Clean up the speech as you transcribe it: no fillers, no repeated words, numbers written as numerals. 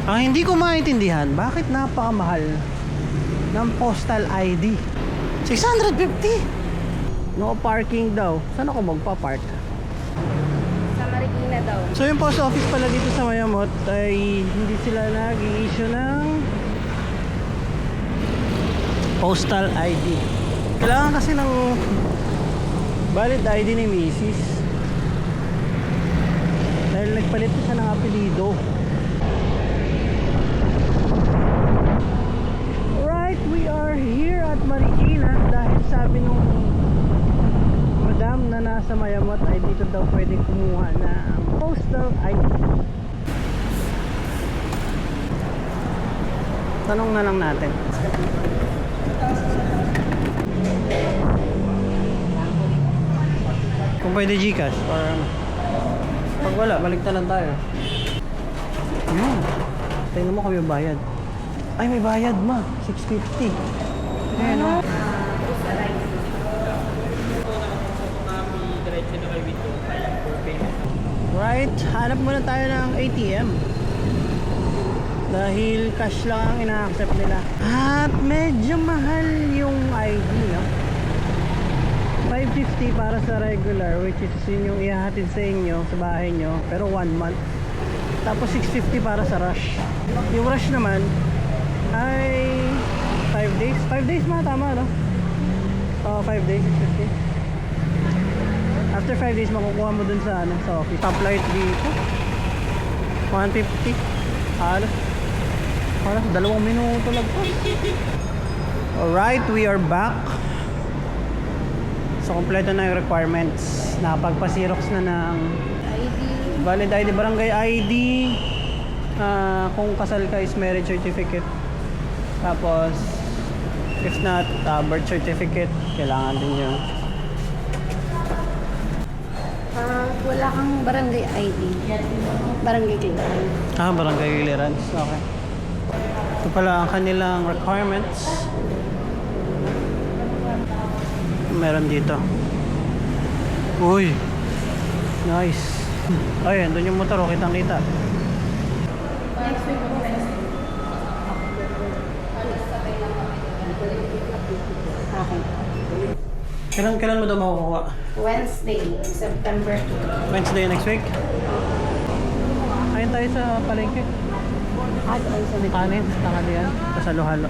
Ang hindi ko maintindihan, bakit napakamahal ng postal ID? 650! No parking daw. Saan ako magpa-park? Sa Marikina daw. So yung post office pala dito sa Mayamot ay hindi sila nag-i-issue ng postal ID. Kailangan kasi ng valid ID ni Mrs. Dahil nagpalit siya ng apelido. Right, we are here at Marikina dahil sabi nung madam na nasa Mayamot ay dito daw pwedeng kumuha ng postal ID. Tanong na lang natin. Kung pwede Gcash or ano. Pag wala, baliktaran tayo. Tingnan mo kung may bayad. Ay, may bayad ma. 650. Ayan o. Right, hanap muna tayo ng ATM. Dahil cash lang ang ina-accept nila. At medyo mahal yung ID, no? 550 para sa regular, which is yun yung ihahatid sa inyo, sa bahay nyo, pero 1 month. Tapos 650 para sa rush. Yung rush naman ay 5 days. 5 days mga tama, no? Oo, 5 days, 650. After 5 days, makukuha mo dun sa, sa office. Top light dito 150. Halos 2 minuto lang po. Alright, we are back. So, kompleto na yung requirements. Nakapagpa-xerox na ng ID. valid ID, barangay ID. Kung kasal ka is marriage certificate. Tapos, if not, birth certificate. Kailangan din yun. Wala kang barangay ID. Barangay clearance. Barangay clearance. Okay. Ito pala ang kanilang requirements. Meron dito. Uy! Nice. Ayun, doon yung motor. Kitang kita. Okay. Kailan mo daw makukuha? Wednesday, September 2. Wednesday next week? Kain tayo sa palengke. Doon sa Kanin, tanghalian. Kasalo-halo.